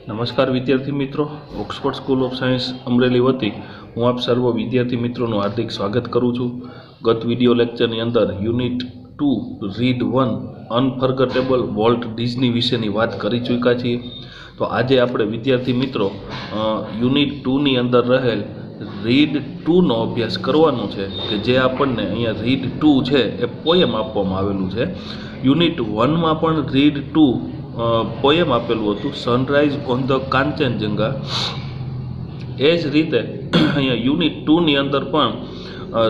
નમસ્કાર વિદ્યાર્થી મિત્રો, Oxford school of science Amreli વતી હું આપ સર્વ વિદ્યાર્થી મિત્રોનું હાર્દિક સ્વાગત કરું છું। ગત વિડિયો લેક્ચરની અંદર unit 2 read 1 unforgettable Walt Disney વિશેની વાત કરી ચૂક્યા છીએ। તો આજે આપણે વિદ્યાર્થી મિત્રો યુનિટ 2ની અંદર રહેલ રીડ 2નો અભ્યાસ કરવાનો છે કે જે આપણને અહીંયા રીડ 2 છે એ પોયમ આપવામાં આવેલું છે। યુનિટ 1માં પણ રીડ 2 પોયમ આપેલું હતું, સનરાઈઝ ઓન ધ કાંચનજંગા। એ જ રીતે અહીંયા યુનિટ 2ની અંદર પણ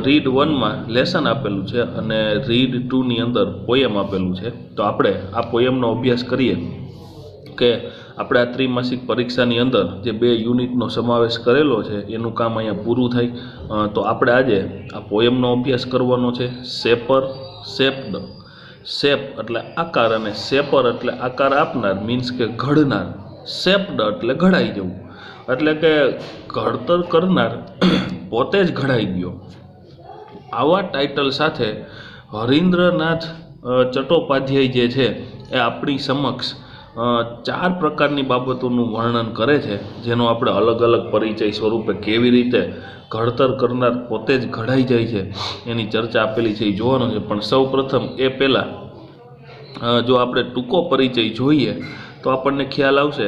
રીડ 1માં લેસન આપેલું છે અને રીડ 2ની અંદર પોયમ આપેલું છે। તો આપણે આ પોયમનો અભ્યાસ કરીએ કે આપણે આ ત્રિમાસિક પરીક્ષાની અંદર જે 2 યુનિટનો સમાવેશ કરેલો છે એનું કામ અહીંયા પૂરું થાય। તો આપણે આજે આ પોયમનો અભ્યાસ કરવાનો છે। શેપર, શેપ્ડ, શેપ એટલે આકાર અને શેપર એટલે આકાર આપનાર, મીન્સ કે ઘડનાર, શેપ્ડ એટલે ઘડાઈ જવું, એટલે કે ઘડતર કરનાર પોતે જ ઘડાઈ ગયો। આવા ટાઇટલ સાથે હરીન્દ્રનાથ ચટ્ટોપાધ્યાય જે છે એ આપણી સમક્ષ 4 પ્રકારની બાબતોનું વર્ણન કરે છે, જેનો આપણે અલગ અલગ પરિચય સ્વરૂપે કેવી રીતે ઘડતર કરનાર પોતે જ ઘડાઈ જાય છે એની ચર્ચા આપેલી છે એ જોવાનું છે। પણ સૌ પ્રથમ એ પહેલાં જો આપણે ટૂંકો પરિચય જોઈએ તો આપણને ખ્યાલ આવશે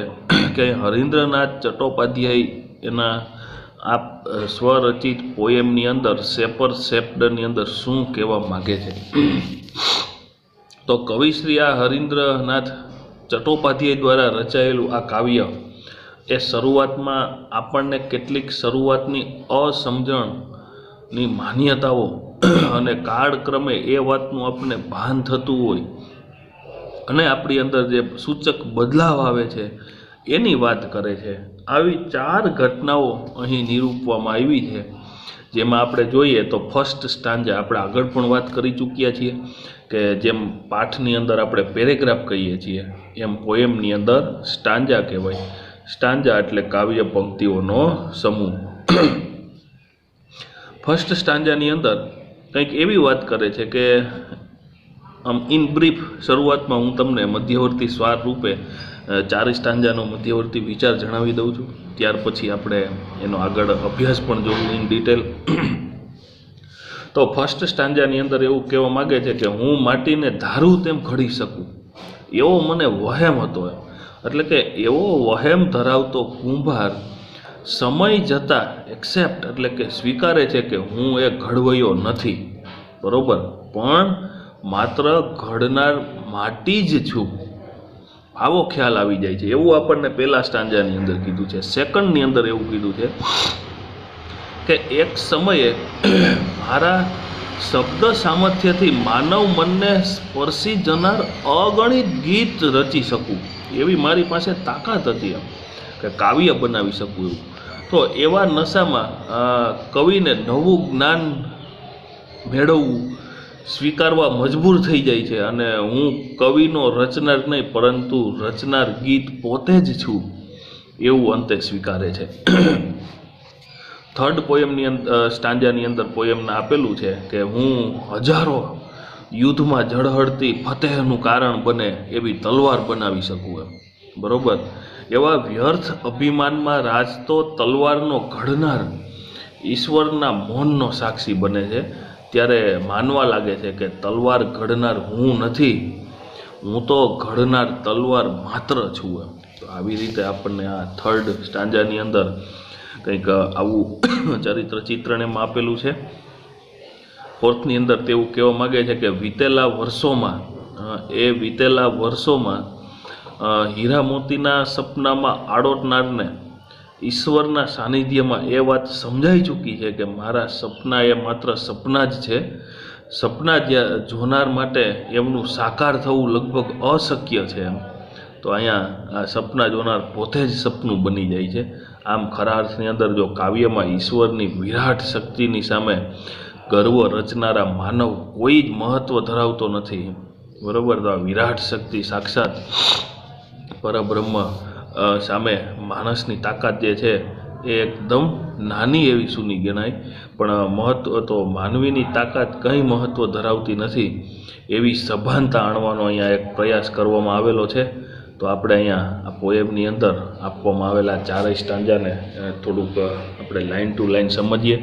કે હરીન્દ્રનાથ ચટ્ટોપાધ્યાય એના આ સ્વરચિત પોએમની અંદર શેપર શેપ્ડની અંદર શું કહેવા માગે છે। તો કવિશ્રી આ હરીન્દ્રનાથ ચટ્ટોપાધ્યાય દ્વારા રચાયેલું આ કાવ્ય એ શરૂઆતમાં આપણને કેટલીક શરૂઆતની અસમજણની માન્યતાઓ અને કાળક્રમે એ વાતનું આપણને ભાન થતું હોય અને આપણી અંદર જે સૂચક બદલાવ આવે છે એની વાત કરે છે। આવી 4 ઘટનાઓ અહીં નિરૂપવામાં આવી છે, જેમાં આપણે જોઈએ તો ફર્સ્ટ સ્ટાન્જા આપણે આગળ પણ વાત કરી ચૂક્યા છીએ કે જેમ પાઠની અંદર આપણે પેરેગ્રાફ કહીએ છીએ એમ પોએમની અંદર સ્ટાન્જા કહેવાય। સ્ટાન્જા એટલે કાવ્ય પંક્તિઓનો સમૂહ। ફર્સ્ટ સ્ટાન્જાની અંદર કંઈક એવી વાત કરે છે કે આમ ઇન બ્રીફ શરૂઆતમાં હું તમને મધ્યવર્તી સ્વાર રૂપે 4 સ્ટાન્જાનો મધ્યવર્તી વિચાર જણાવી દઉં છું, ત્યાર પછી આપણે એનો આગળ અભ્યાસ પણ જોવું ઇન ડિટેલ। તો ફર્સ્ટ સ્ટાન્જાની અંદર એવું કહેવા માગે છે કે હું માટીને ધારું તેમ ઘડી શકું એવો મને વહેમ હતો, એટલે કે એવો વહેમ ધરાવતો કુંભાર સમય જતાં એક્સેપ્ટ એટલે કે સ્વીકારે છે કે હું એ ઘડવૈયો નથી, બરોબર, પણ માત્ર ઘડનાર માટી જ છું, આવો ખ્યાલ આવી જાય છે એવું આપણને પહેલા સ્ટાન્જાની અંદર કીધું છે। સેકન્ડની અંદર એવું કીધું છે કે એક સમયે મારા શબ્દ સામર્થ્યથી માનવ મનને સ્પર્શી જનાર અગણિત ગીત રચી શકું એવી મારી પાસે તાકાત હતી, એમ કે કાવ્ય બનાવી શકું એવું। તો એવા નશામાં કવિને નવું જ્ઞાન મેળવવું સ્વીકારવા મજબૂર થઈ જાય છે અને હું કવિનો રચનાર નહીં પરંતુ રચનાર ગીત પોતે જ છું એવું અંતે સ્વીકારે છે। થર્ડ પોયમની અંદર સ્ટાન્જાની અંદર પોયમના આપેલું છે કે હું હજારો યુદ્ધમાં ઝળહળતી ફતેહનું કારણ બને એવી તલવાર બનાવી શકું એમ, બરોબર। એવા વ્યર્થ અભિમાનમાં રાજતો તલવારનો ઘડનાર ઈશ્વરના મૌનનો સાક્ષી બને છે, ત્યારે માનવા લાગે છે કે તલવાર ઘડનાર હું નથી, હું તો ઘડનાર તલવાર માત્ર છું એમ। તો આવી રીતે આપણને આ થર્ડ સ્ટાન્જાની અંદર કંઈક આવું ચરિત્ર ચિત્રણ એમાં આપેલું છે। ફોર્થની અંદર તેવું કહેવા માગે છે કે વીતેલા વર્ષોમાં હીરા મોતીના સપનામાં આડોટનારને ઈશ્વરના સાનિધ્યમાં એ વાત સમજાઈ ચૂકી છે કે મારા સપના એ માત્ર સપના જ છે, સપના જોનાર માટે એમનું સાકાર થવું લગભગ અશક્ય છે એમ। તો અહીંયા આ સપના જોનાર પોતે જ સપનું બની જાય છે। આમ ખરા અર્થની અંદર જો કાવ્યમાં ઈશ્વરની વિરાટ શક્તિની સામે ગર્વ રચનારા માનવ કોઈ જ મહત્વ ધરાવતો નથી, બરાબર। તો આ વિરાટ શક્તિ સાક્ષાત પરબ્રહ્મ સામે માણસની તાકાત જે છે એ એકદમ નાની એવી સૂની ગણાય, પણ મહત્વ તો માનવીની તાકાત કંઈ મહત્વ ધરાવતી નથી એવી સભાનતા આણવાનો અહીંયા એક પ્રયાસ કરવામાં આવેલો છે। તો આપણે અહીંયા આ પોએમની અંદર આપવામાં આવેલા ચારેય સ્ટાન્જાને થોડુંક આપણે લાઇન ટુ લાઇન સમજીએ.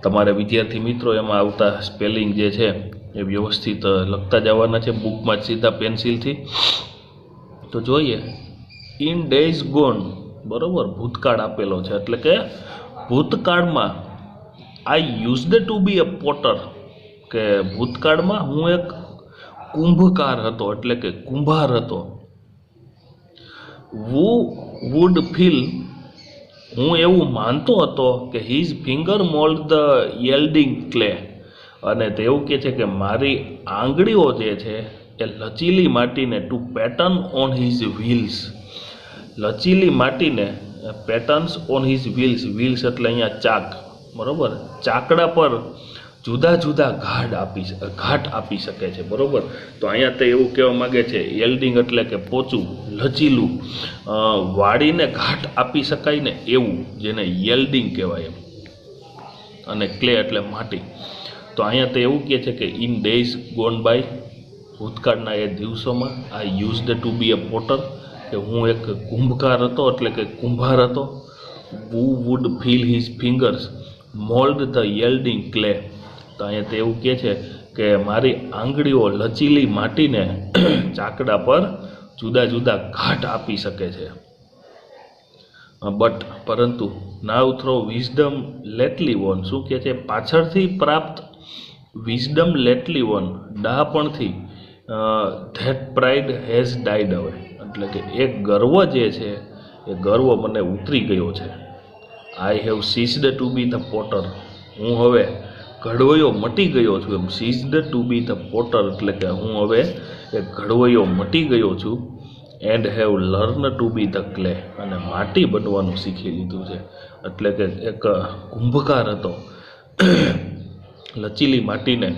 તમારે વિદ્યાર્થી મિત્રો એમાં આવતા સ્પેલિંગ જે છે એ વ્યવસ્થિત લખતા જવાના છે બુકમાં જ સીધા પેન્સિલથી. તો જોઈએ, ઇન ડેઝ ગોન, બરાબર, ભૂતકાળ આપેલો છે એટલે કે ભૂતકાળમાં I used to be a potter, કે ભૂતકાળમાં હું એક કુંભકાર હતો એટલે કે કુંભાર હતો. વુ વુડ ફીલ, હું એવું માનતો હતો કે his finger mould the yielding clay, અને તે એવું કહે છે કે મારી આંગળીઓ જે છે એ લચીલી માટીને to pattern on his wheels, લચીલી માટીને patterns on his wheels, wheels એટલે અહીંયા ચાક, બરાબર, ચાકડા પર જુદા જુદા ઘાટ આપી શકે છે, બરાબર. તો અહીંયા તે એવું કહેવા માગે છે યેલ્ડિંગ એટલે કે પોચું, લચીલું, વાળીને ઘાટ આપી શકાય ને એવું, જેને યેલ્ડિંગ કહેવાય એમ, અને ક્લે એટલે માટી. તો અહીંયા તે એવું કહે છે કે ઇન ડેઝ ગોન બાય, ભૂતકાળના એ દિવસોમાં, I used to be a potter, કે હું એક કુંભકાર હતો એટલે કે કુંભાર હતો. Would would feel his fingers mould the yielding clay, તો અહીંયા તે એવું કહે છે કે મારી આંગળીઓ લચીલી માટીને ચાકડા પર જુદા જુદા ઘાટ આપી શકે છે. બટ પરંતુ now through wisdom lately won, શું કહે છે, પાછળથી પ્રાપ્ત વિઝડમ લેટલી વોન, ડહાપણથી, that pride has died away, એટલે કે એક ગર્વ જે છે એ ગર્વ મને ઉતરી ગયો છે. I have ceased to be the potter, હું હવે ઘડવૈયો મટી ગયો છું એમ. Ceased to be the potter એટલે કે હું હવે એક ઘડવૈયો મટી ગયો છું. And have learn to be the clay, અને માટી બનવાનું શીખી લીધું છે. એટલે કે એક કુંભકાર હતો, લચીલી માટીને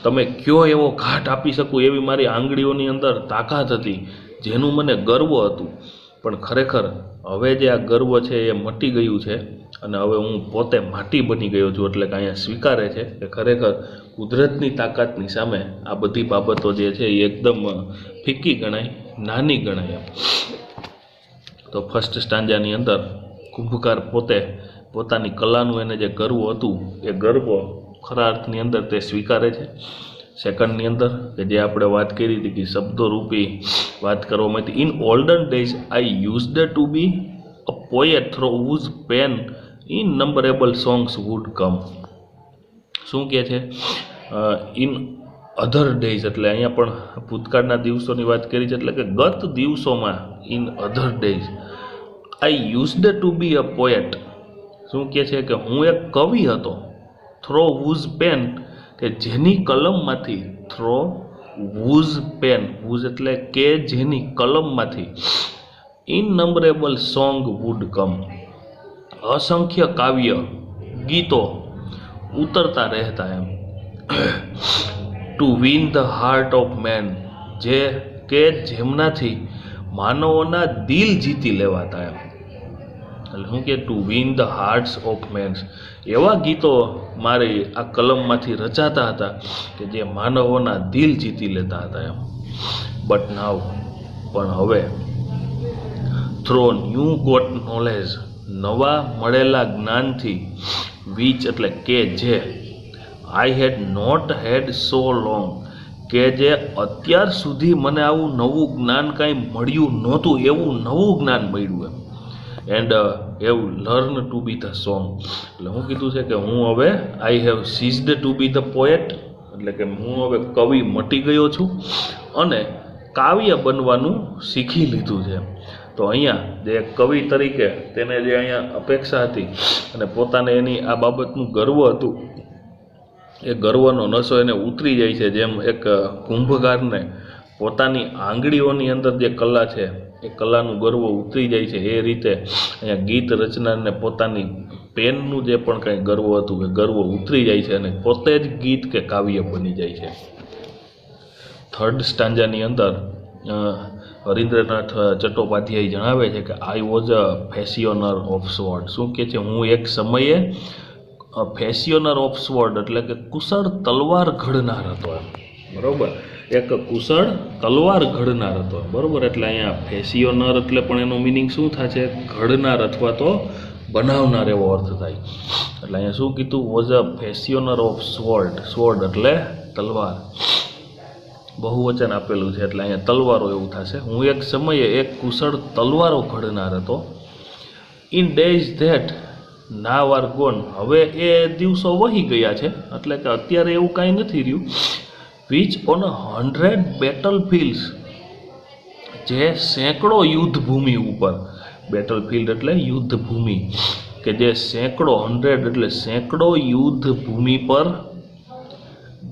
તમે કયો એવો ઘાટ આપી શકું એવી મારી આંગળીઓની અંદર તાકાત હતી, જેનું મને ગર્વ હતું. પણ ખરેખર હવે જે આ ગર્વ છે એ મટી ગયું છે, અને હવે હું પોતે માટી બની ગયો છું. એટલે કે અહીંયા સ્વીકારે છે કે ખરેખર કુદરતની તાકાતની સામે આ બધી બાબતો જે છે એ એકદમ ફીકી ગણાય, નાની ગણાય એમ. તો ફર્સ્ટ સ્ટાન્જાની અંદર કુંભકાર પોતે પોતાની કલાનું એને જે ગર્વ હતું એ ગર્વ ખરા અર્થની અંદર તે સ્વીકારે છે. સેકન્ડની અંદર કે જે આપણે વાત કરી હતી કે શબ્દો રૂપી વાત કરવામાં હતી, in olden days I used to be a poet through whose pen innumerable songs would come. શું કહે છે, ઇન અધર ડેઝ એટલે અહીંયા પણ ભૂતકાળના દિવસોની વાત કરી છે, એટલે કે ગત દિવસોમાં, in other days I used to be a poet, શું કહે છે કે હું એક કવિ હતો. થ્રો હુઝ પેન, કે જેની કલમમાંથી, થ્રો હુઝ પેન, હુઝ એટલે કે જેની કલમમાંથી, ઇનનંબરેબલ સોંગ વુડ કમ, અસંખ્ય કાવ્ય ગીતો ઉતરતા રહેતા એમ. To win the heart of men, જે કે જેમનાથી માનવોના દિલ જીતી લેવાતા એમ. એટલે શું કે to win the hearts of mens, એવા ગીતો મારી આ કલમમાંથી રચાતા હતા કે જે માનવોના દિલ જીતી લેતા હતા એમ. બટ નાવ, પણ હવે, થ્રો ન્યૂ ગોટ નોલેજ, નવા મળેલા જ્ઞાનથી, વિચ એટલે કે જે, આઈ had not head so long, કે જે અત્યાર સુધી મને આવું નવું જ્ઞાન કાંઈ મળ્યું નહોતું, એવું નવું જ્ઞાન મળ્યું એમ. And have learn to be the song, એટલે હું કીધું છે કે હું હવે I have ceased to be the poet, એટલે કે હું હવે કવિ મટી ગયો છું અને કાવ્ય બનવાનું શીખી લીધું છે. તો અહીંયા જે કવિ તરીકે તેને જે અહીંયા અપેક્ષા હતી અને પોતાને એની આ બાબતનું ગર્વ હતું, એ ગર્વનો નશો એને ઉતરી જાય છે. જેમ એક કુંભકારને પોતાની આંગળીઓની અંદર જે કલા છે એ કલાનું ગર્વ ઉતરી જાય છે, એ રીતે અહીંયા ગીત રચનારને પોતાની પેનનું જે પણ કંઈ ગર્વ હતું એ ગર્વ ઉતરી જાય છે અને પોતે જ ગીત કે કાવ્ય બની જાય છે. થર્ડ સ્ટાન્જાની અંદર હરીન્દ્રનાથ ચટ્ટોપાધ્યાય જણાવે છે કે I was a fashioner of sword. શું કહે છે, હું એક સમયે ફેશિયોનર ઓફ સ્વોર્ડ એટલે કે કુશળ તલવાર ઘડનાર હતો. બરાબર, એક કુશળ તલવાર ઘડનાર હતો, બરાબર. એટલે અહીંયા ફેશિયોનર એટલે પણ એનો મિનિંગ શું થાય છે? ઘડનાર અથવા તો બનાવનાર એવો અર્થ થાય. એટલે અહીંયા શું કીધું? Was a fashioner of sword. Sword એટલે તલવાર, બહુવચન આપેલું છે એટલે અહીંયા તલવારો એવું થશે. હું એક સમયે એક કુશળ તલવારો ઘડનાર હતો. In days that now are gone. હવે એ દિવસો વહી ગયા છે, એટલે કે અત્યારે એવું કાંઈ નથી રહ્યું. વિચ ઓન 100 બેટલ ફિલ્ડ્સ, જે સેંકડો યુદ્ધભૂમિ ઉપર, બેટલ ફિલ્ડ એટલે યુદ્ધભૂમિ, કે જે સેંકડો, 100 એટલે સેંકડો યુદ્ધભૂમિ પર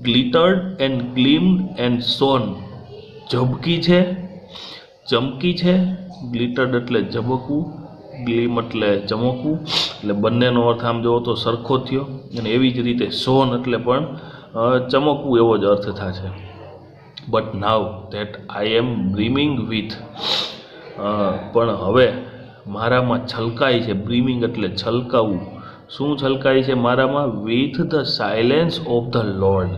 ગ્લિટર્ડ એન્ડ ગ્લીમ્ડ એન્ડ શોન, ઝબકી છે, ચમકી છે. ગ્લિટર્ડ એટલે ઝબકવું, ગ્લીમ એટલે ચમકવું, એટલે બંનેનો અર્થ આમ જોવો તો સરખો થયો. અને એવી જ રીતે શોન એટલે પણ ચમકવું એવો જ અર્થ થશે. But now that I am brimming with, પણ હવે મારામાં છલકાય છે. બ્રીમિંગ એટલે છલકાવું. શું છલકાય છે મારામાં? With the silence of the lord,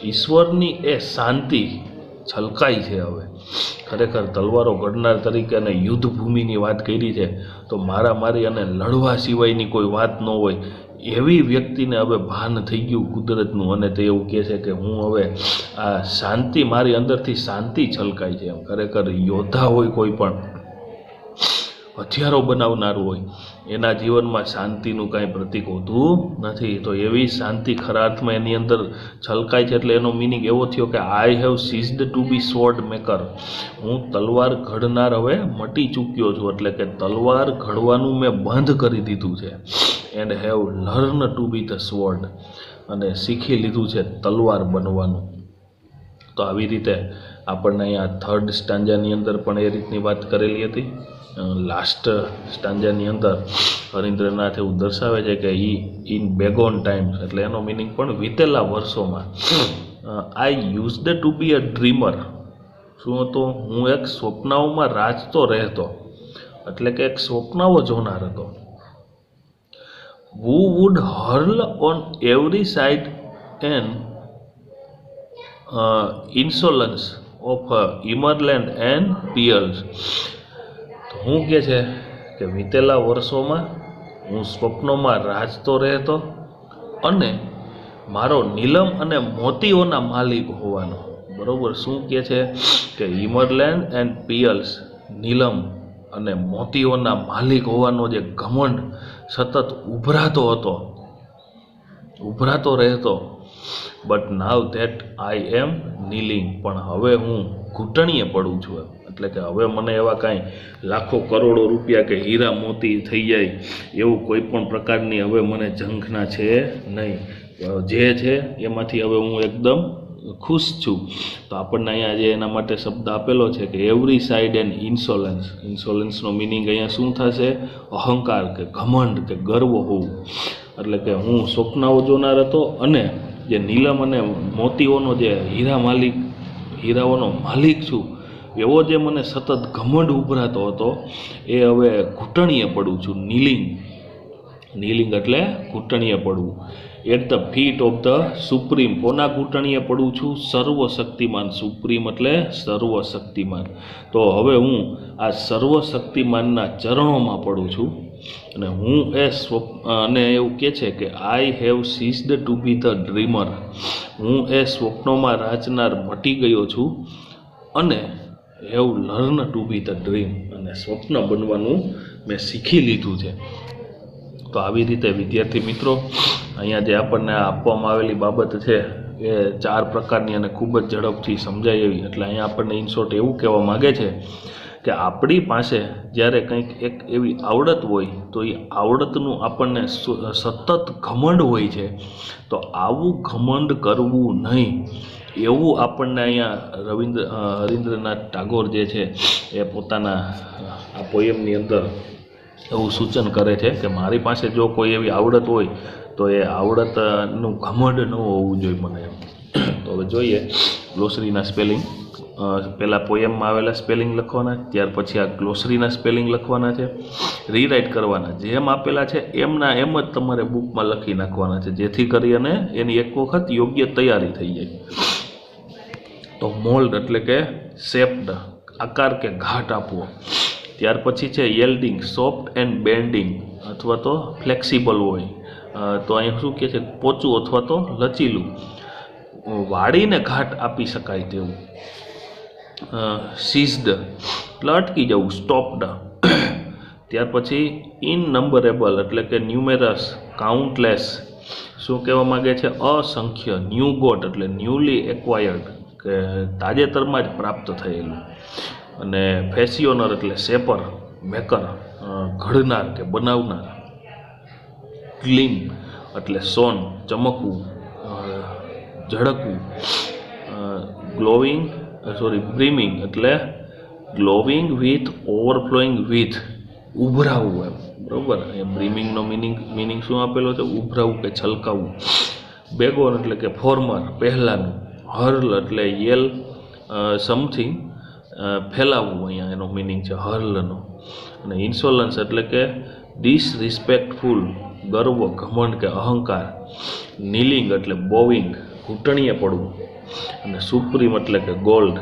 ઈશ્વરની એ શાંતિ છલકાય છે. હવે ખરેખર તલવારો ઘડનાર તરીકે અને યુદ્ધભૂમિની વાત કરી છે, તો મારી અને લડવા સિવાયની કોઈ વાત ન હોય એવી વ્યક્તિને હવે ભાન થઈ ગયું કુદરતનું, અને તે એવું કહે છે કે હું હવે આ શાંતિ, મારી અંદરથી શાંતિ છલકાય છે. એમ ખરેખર યોદ્ધા હોય, કોઈ પણ હથિયારો બનાવનાર હોય, એના જીવનમાં શાંતિનું કાંઈ પ્રતીક હોતું નથી. તો એવી શાંતિ ખરા અર્થમાં એની અંદર છલકાય છે. એટલે એનો મિનિંગ એવો થયો કે I have ceased to be sword maker. હું તલવાર ઘડનાર હવે મટી ચૂક્યો છું, એટલે કે તલવાર ઘડવાનું મેં બંધ કરી દીધું છે. And have learn to be the sword, અને શીખી લીધું છે તલવાર બનવાનું. તો આવી રીતે આપણને અહીંયા 3rd સ્ટાન્જાની અંદર પણ એ રીતની વાત કરેલી હતી. લાસ્ટ સ્ટાન્જાની અંદર હરીન્દ્રનાથ એવું દર્શાવે છે કે ઇન બેગોન ટાઈમ્સ, એટલે એનો મિનિંગ પણ વીતેલા વર્ષોમાં. I used to be a dreamer. શું હતો? હું એક સ્વપ્નાઓમાં રાચતો રહેતો, એટલે કે એક સ્વપ્નાઓ જોનાર હતો. who would hurl on every side an insolence of Emerland and Pearls. તો હું કહે છે કે વીતેલા વર્ષોમાં હું સ્વપ્નોમાં રાચતો રહેતો અને મારો નીલમ અને મોતીઓના માલિક હોવાનો. બરાબર. શું કહે છે કે ઇમરલેન્ડ એન્ડ પિયલ્સ, નીલમ અને મોતીઓના માલિક હોવાનો જે ઘમંડ સતત ઉભરાતો રહેતો. બટ નાવ ધેટ આઈ એમ નીલિંગ, પણ હવે હું ઘૂંટણીએ પડું છું. એટલે કે હવે મને એવા કાંઈ લાખો કરોડો રૂપિયા કે હીરા મોતી થઈ જાય એવું કોઈ પણ પ્રકારની હવે મને ઝંખના છે નહીં. જે છે એમાંથી હવે હું એકદમ ખુશ છું. તો આપણને અહીંયા જે એના માટે શબ્દ આપેલો છે કે એવરી સાઇડ એન્ડ ઇન્સોલન્સ. ઇન્સોલન્સનો મિનિંગ અહીંયા શું થશે? અહંકાર કે ઘમંડ કે ગર્વ હોવું. એટલે કે હું સ્વપ્નાઓ જોનાર હતો અને જે નીલમ અને મોતીઓનો જે હીરાઓનો માલિક છું એવો જે મને સતત ઘમંડ ઉભરાતો હતો એ હવે ઘૂંટણીએ પડું છું. નીલિંગ એટલે ઘૂંટણીએ પડવું. At the feet of the supreme. કોના ઘૂંટણીએ પડું છું? સર્વશક્તિમાન. સુપ્રીમ એટલે સર્વશક્તિમાન. તો હવે હું આ સર્વશક્તિમાનના ચરણોમાં પડું છું. અને હું અને એવું કહે છે કે I have ceased to be the dreamer. હું એ સ્વપ્નોમાં રાચનાર મટી ગયો છું અને have learn to be the dream, અને સ્વપ્ન બનવાનું મેં શીખી લીધું છે. તો આવી રીતે વિદ્યાર્થી મિત્રો અહીંયા જે આપણને આપવામાં આવેલી બાબત છે એ 4 પ્રકારની અને ખૂબ જ ઝડપથી સમજાય એવી. એટલે અહીંયા આપણને ઇન શોર્ટ એવું કહેવા માગે છે કે આપણી પાસે જ્યારે કંઈક એક એવી આવડત હોય તો એ આવડતનું આપણને સતત ઘમંડ હોય છે. તો આવું ઘમંડ કરવું નહીં એવું આપણને અહીંયા હરીન્દ્રનાથ ટાગોર જે છે એ પોતાના આ પોયમની અંદર એવું સૂચન કરે છે કે મારી પાસે જો કોઈ એવી આવડત હોય તો એ આવડતનું ઘમંડ ન હોવું જોઈએ મને. તો હવે જોઈએ ગ્લોસરીના સ્પેલિંગ. પહેલાં પોયમમાં આવેલા સ્પેલિંગ લખવાના, ત્યાર પછી આ ગ્લોસરીના સ્પેલિંગ લખવાના છે, રીરાઇટ કરવાના. જેમ આપેલા છે એમના એમ જ તમારે બુકમાં લખી નાખવાના છે, જેથી કરી અને એની એક વખત યોગ્ય તૈયારી થઈ જાય. તો મોલ્ડ એટલે કે શેપ્ડ, આકાર કે ઘાટ આપવો. ત્યાર પછી છે યેલ્ડિંગ, સોફ્ટ એન્ડ બેન્ડિંગ અથવા તો ફ્લેક્સિબલ હોય. તો અહીંયા શું કહે છે, પોચું અથવા તો લચીલું, વાળીને ઘાટ આપી શકાય તેવું. સીઝડ એટલે અટકી જવું, સ્ટોપ્ડ. ત્યાર પછી ઇનનંબરેબલ એટલે કે ન્યુમેરસ, કાઉન્ટલેસ. શું કહેવા માગે છે, અસંખ્ય. ન્યૂ ગોટ એટલે ન્યૂલી એક્વાયર્ડ કે તાજેતરમાં જ પ્રાપ્ત થયેલું. અને ફેસિયોનર એટલે શેપર, મેકર, ઘડનાર કે બનાવનાર. ગ્લીમ એટલે સોન, ચમકવું, ઝળકવું. બ્રીમિંગ એટલે ગ્લોવિંગ વિથ, ઓવરફ્લોઈંગ વિથ, ઉભરાવું એમ, બરાબર. બ્રીમિંગનો મિનિંગ શું આપેલો છે, ઉભરાવું કે છલકાવું. બેગોન એટલે કે ફોર્મર, પહેલાંનું. હર્લ એટલે યેલ સમથિંગ, ફેલાવવું, અહીંયા એનો મિનિંગ છે હર્લનો. અને ઇન્સોલન્સ એટલે કે ડિસરિસ્પેક્ટફુલ, ગર્વ, ઘમંડ કે અહંકાર. નીલિંગ એટલે બોવિંગ, ઘૂંટણીએ પડવું. અને સુપ્રીમ એટલે કે ગોલ્ડ,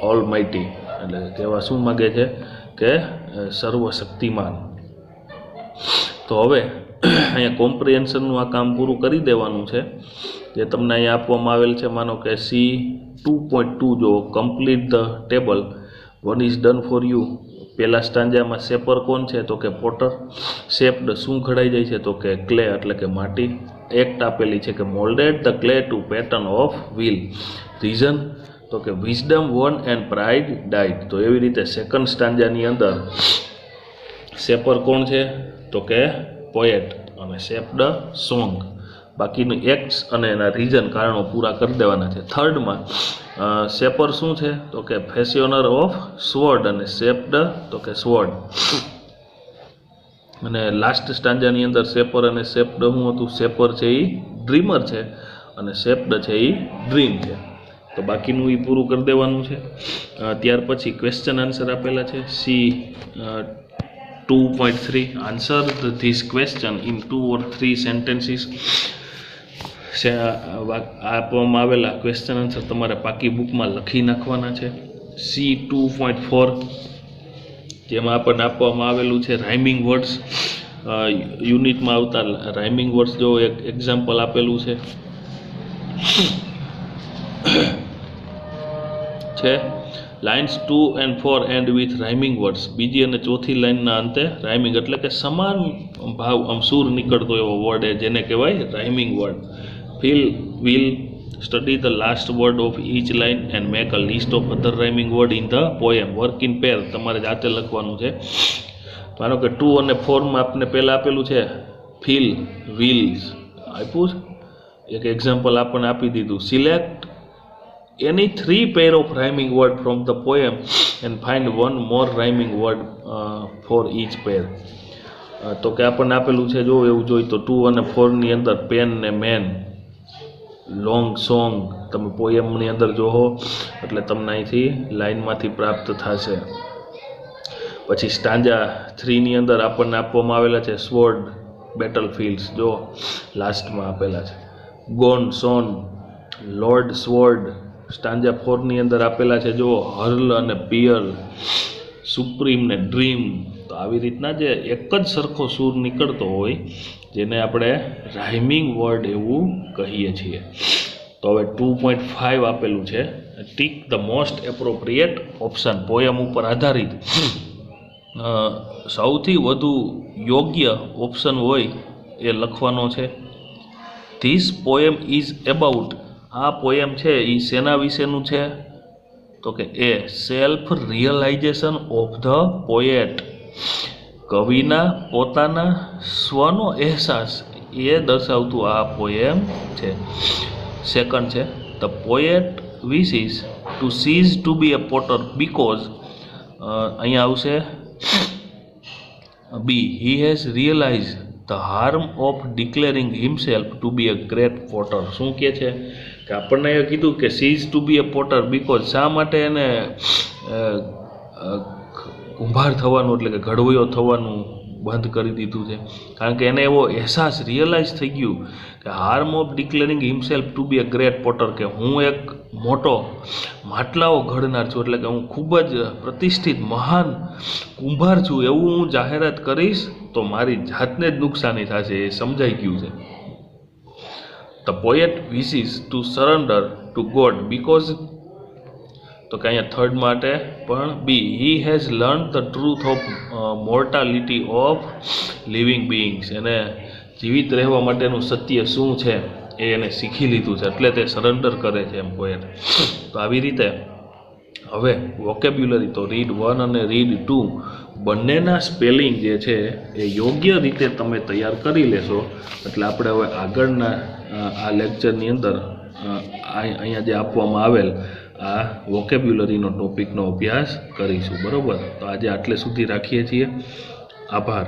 ઓલ માઇટી એટલે કહેવા શું માગે છે કે સર્વશક્તિમાન. તો હવે અહીંયા કોમ્પ્રિહેન્શનનું આ કામ પૂરું કરી દેવાનું છે, જે તમને અહીંયા આપવામાં આવેલ છે. માનો કે C2.2 જો complete the table, 1 is done for you. પહેલા સ્ટાન્જામાં શેપર કોણ છે, તો કે પોટર. શેપ્ડ શું ઘડાઈ જાય છે, તો કે ક્લે એટલે કે માટી. એક્ટ આપેલી છે કે moulded the clay to pattern of wheel. Reason તો કે wisdom won and pride died. તો એવી રીતે સેકન્ડ સ્ટાન્જાની અંદર શેપર કોણ છે, તો કે પોએટ, અને શેપ્ડ સોંગ. બાકીનું એક્ટ્સ અને એના રીઝન, કારણો પૂરા કરી દેવાના છે. થર્ડમાં શેપર શું છે, તો કે ફેસિયોનર ઓફ સ્વર્ડ, અને શેપ્ડ તો કે સ્વર્ડ. અને લાસ્ટ સ્ટાન્જાની અંદર શેપર અને શેપ્ડ શું હતું, શેપર છે એ ડ્રીમર છે, અને શેપ્ડ છે એ ડ્રીમ છે. તો બાકીનું એ પૂરું કરી દેવાનું છે. ત્યાર પછી ક્વેશ્ચન આન્સર આપેલા છે. C2.3 answer this question in 2 or 3 sentences. આપવામાં આવેલા ક્વેશ્ચન આન્સર તમારે પાકી બુકમાં લખી નાખવાના છે. C2.4 જેમાં આપણને આપવામાં આવેલું છે રાઇમિંગ વર્ડ્સ. યુનિટમાં આવતા રાઇમિંગ વર્ડ્સ જો એક એક્ઝામ્પલ આપેલું છે lines 2 and 4 and with rhyming words. બીજી અને ચોથી લાઇનના અંતે રાઇમિંગ એટલે કે સમાન ભાવ સૂર નીકળતો એવો વર્ડ જેને કહેવાય rhyming word. will study the last word of each line and make a list of other rhyming word in the poem. work in pair તમારે જાતે લખવાનું છે. માનો કે 2 અને 4 માં આપણે પહેલા આપેલું છે ફીલ, વિલ્સ આપ્યું છે. એક એક્ઝામ્પલ આપણને આપી દીધું, select any 3 pair of rhyming word from the poem and find one more rhyming word for each pair. તો કે આપણને આપેલું છે, જો એવું જોઈ તો 2 અને 4 ની અંદર પેન ને મેન, લોંગ સોંગ તમે પોયમની અંદર જોહો એટલે તમને અહીંથી લાઇનમાંથી પ્રાપ્ત થશે. પછી સ્ટાન્જા 3 ની અંદર આપણને આપવામાં આવેલા છે સ્વોર્ડ, બેટલ ફિલ્ડ્સ, જો લાસ્ટમાં આપેલા છે. ગોન, સોન, લોર્ડ, સ્વોર્ડ. સ્ટાન્જા 4 ની અંદર આપેલા છે જો હર્લ અને પિયલ, સુપ્રીમ ને ડ્રીમ. તો આવી રીતના જે એક જ સરખો સૂર નીકળતો હોય જેને આપણે રાઇમિંગ વર્ડ એવું કહીએ છીએ. તો હવે 2.5 આપેલું છે, tick the most appropriate option. Poem ઉપર આધારિત સૌથી વધુ યોગ્ય ઓપ્શન હોય એ લખવાનો છે. This poem is about. આ પોયમ છે એ શેના વિશેનું છે, તો કે એ self realisation of the poet. કવિના પોતાના સ્વનો અહેસાસ એ દર્શાવતું આ પોએમ છે. સેકન્ડ છે the poet wishes to cease to be a potter because, અહીંયા આવશે B, he has realise the harm of declaring himself to be a great potter. શું કહે છે કે આપણને એ કીધું કે cease to be a potter because, શા માટે એને કુંભાર થવાનું એટલે કે ઘડવૈયો થવાનું બંધ કરી દીધું છે, કારણ કે એને એવો અહેસાસ રિયલાઇઝ થઈ ગયું કે harm of declaring himself to be a great potter, કે હું એક મોટો માટલાઓ ઘડનાર છું, એટલે કે હું ખૂબ જ પ્રતિષ્ઠિત મહાન કુંભાર છું, એવું હું જાહેરાત કરીશ તો મારી જાતને જ નુકસાની થશે, એ સમજાઈ ગયું છે. The poet wishes to surrender to God because, તો કે અહીંયા થર્ડ માટે પણ B, he has learn the truth of mortality of living beings, એને જીવિત રહેવા માટેનું સત્ય શું છે એ એને શીખી લીધું છે, એટલે તે સરેન્ડર કરે છે એમ પોએટ. તો આવી રીતે હવે વોકેબ્યુલરી તો રીડ 1 અને રીડ 2 બંનેના સ્પેલિંગ જે છે એ યોગ્ય રીતે તમે તૈયાર કરી લેશો, એટલે આપણે હવે આગળના આ લેક્ચરની અંદર અહીંયા જે આપવામાં આવેલ આ વોકેબ્યુલરીનો ટોપિકનો અભ્યાસ કરીશું. બરાબર, તો આજે આટલે સુધી રાખીએ છીએ. આભાર.